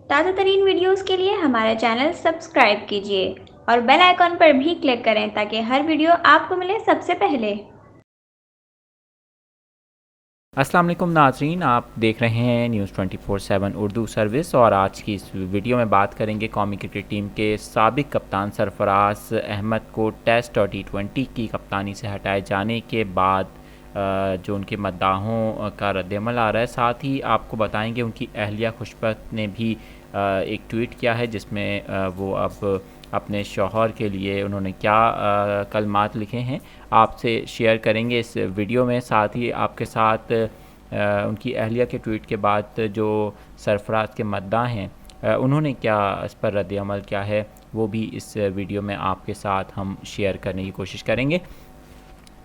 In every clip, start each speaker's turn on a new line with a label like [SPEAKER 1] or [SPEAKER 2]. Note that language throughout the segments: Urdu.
[SPEAKER 1] تازہ ترین ویڈیوز کے لیے ہمارا چینل سبسکرائب کیجیے اور بیل آئیکن پر بھی کلک کریں تاکہ ہر ویڈیو آپ کو ملے سب سے پہلے۔
[SPEAKER 2] السلام علیکم ناظرین، آپ دیکھ رہے ہیں نیوز 24/7 اردو سروس، اور آج کی اس ویڈیو میں بات کریں گے قومی کرکٹ ٹیم کے سابق کپتان سرفراز احمد کو ٹیسٹ اور T20 کی کپتانی سے ہٹائے جانے کے بعد جو ان کے مداحوں کا رد عمل آ رہا ہے۔ ساتھ ہی آپ کو بتائیں گے ان کی اہلیہ خوشبخت نے بھی ایک ٹویٹ کیا ہے جس میں وہ اب اپنے شوہر کے لیے انہوں نے کیا کلمات لکھے ہیں آپ سے شیئر کریں گے اس ویڈیو میں۔ ساتھ ہی آپ کے ساتھ ان کی اہلیہ کے ٹویٹ کے بعد جو سرفراز کے مداح ہیں انہوں نے کیا اس پر رد عمل کیا ہے وہ بھی اس ویڈیو میں آپ کے ساتھ ہم شیئر کرنے کی کوشش کریں گے۔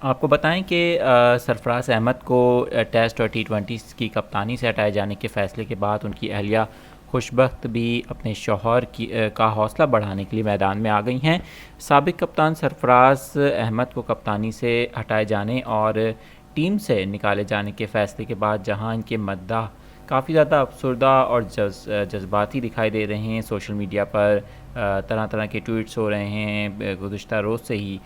[SPEAKER 2] آپ کو بتائیں کہ سرفراز احمد کو ٹیسٹ اور T20 کی کپتانی سے ہٹائے جانے کے فیصلے کے بعد ان کی اہلیہ خوشبخت بھی اپنے شوہر کا حوصلہ بڑھانے کے لیے میدان میں آ گئی ہیں۔ سابق کپتان سرفراز احمد کو کپتانی سے ہٹائے جانے اور ٹیم سے نکالے جانے کے فیصلے کے بعد جہاں ان کے مداح کافی زیادہ افسردہ اور جذباتی دکھائی دے رہے ہیں، سوشل میڈیا پر طرح طرح کے ٹویٹس ہو رہے ہیں۔ گزشتہ روز سے ہی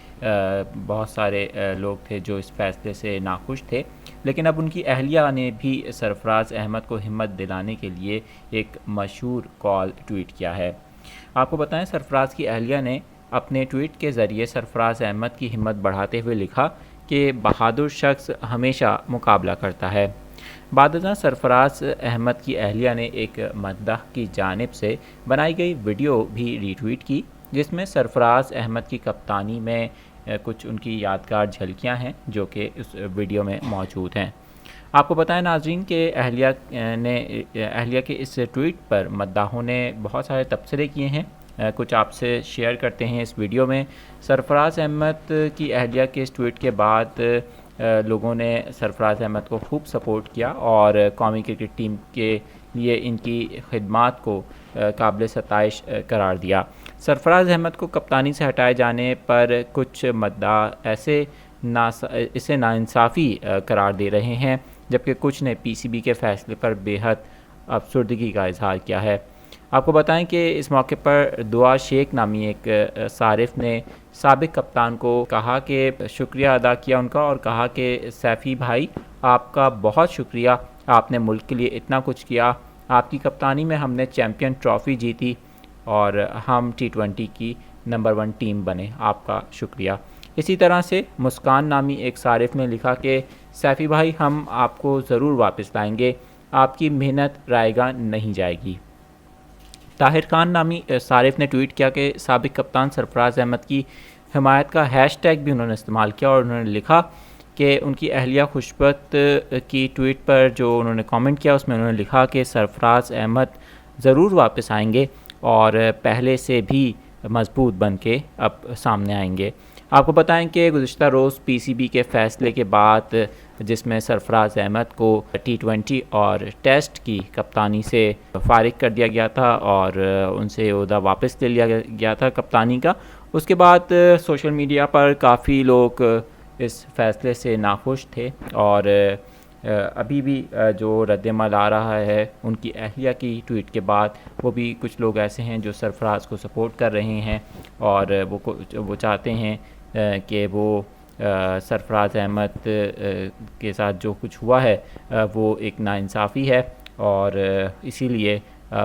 [SPEAKER 2] بہت سارے لوگ تھے جو اس فیصلے سے ناخوش تھے، لیکن اب ان کی اہلیہ نے بھی سرفراز احمد کو ہمت دلانے کے لیے ایک مشہور کال ٹویٹ کیا ہے۔ آپ کو بتائیں سرفراز کی اہلیہ نے اپنے ٹویٹ کے ذریعے سرفراز احمد کی ہمت بڑھاتے ہوئے لکھا کہ بہادر شخص ہمیشہ مقابلہ کرتا ہے۔ بعد ازاں سرفراز احمد کی اہلیہ نے ایک مداح کی جانب سے بنائی گئی ویڈیو بھی ری ٹویٹ کی جس میں سرفراز احمد کی کپتانی میں کچھ ان کی یادگار جھلکیاں ہیں جو کہ اس ویڈیو میں موجود ہیں۔ آپ کو بتائیں ناظرین کہ اہلیہ کے اس ٹویٹ پر مداحوں نے بہت سارے تبصرے کیے ہیں، کچھ آپ سے شیئر کرتے ہیں اس ویڈیو میں۔ سرفراز احمد کی اہلیہ کے اس ٹویٹ کے بعد لوگوں نے سرفراز احمد کو خوب سپورٹ کیا اور قومی کرکٹ ٹیم کے لیے ان کی خدمات کو قابل ستائش قرار دیا۔ سرفراز احمد کو کپتانی سے ہٹائے جانے پر کچھ مداح اسے ناانصافی قرار دے رہے ہیں، جبکہ کچھ نے PCB کے فیصلے پر بے حد افسردگی کا اظہار کیا ہے۔ آپ کو بتائیں کہ اس موقع پر دعا شیخ نامی ایک صارف نے سابق کپتان کو کہا کہ شکریہ ادا کیا ان کا، اور کہا کہ سیفی بھائی آپ کا بہت شکریہ، آپ نے ملک کے لیے اتنا کچھ کیا، آپ کی کپتانی میں ہم نے چیمپئن ٹرافی جیتی اور ہم T20 کی نمبر 1 ٹیم بنے، آپ کا شکریہ۔ اسی طرح سے مسکان نامی ایک صارف نے لکھا کہ سیفی بھائی ہم آپ کو ضرور واپس لائیں گے، آپ کی محنت رائے گاہ نہیں جائے گی۔ طاہر خان نامی صارف نے ٹویٹ کیا کہ سابق کپتان سرفراز احمد کی حمایت کا ہیش ٹیگ بھی انہوں نے استعمال کیا اور انہوں نے لکھا کہ ان کی اہلیہ خوشبخت کی ٹویٹ پر جو انہوں نے کامنٹ کیا اس میں انہوں نے لکھا کہ سرفراز احمد ضرور واپس آئیں گے اور پہلے سے بھی مضبوط بن کے اب سامنے آئیں گے۔ آپ کو بتائیں کہ گزشتہ روز PCB کے فیصلے کے بعد جس میں سرفراز احمد کو T20 اور ٹیسٹ کی کپتانی سے فارغ کر دیا گیا تھا اور ان سے عہدہ واپس لے لیا گیا تھا کپتانی کا، اس کے بعد سوشل میڈیا پر کافی لوگ اس فیصلے سے ناخوش تھے اور ابھی بھی جو رد عمل آ رہا ہے ان کی اہلیہ کی ٹویٹ کے بعد وہ بھی کچھ لوگ ایسے ہیں جو سرفراز کو سپورٹ کر رہے ہیں اور وہ چاہتے ہیں کہ وہ سرفراز احمد کے ساتھ جو کچھ ہوا ہے وہ ایک ناانصافی ہے اور اسی لیے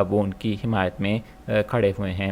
[SPEAKER 2] وہ ان کی حمایت میں کھڑے ہوئے ہیں۔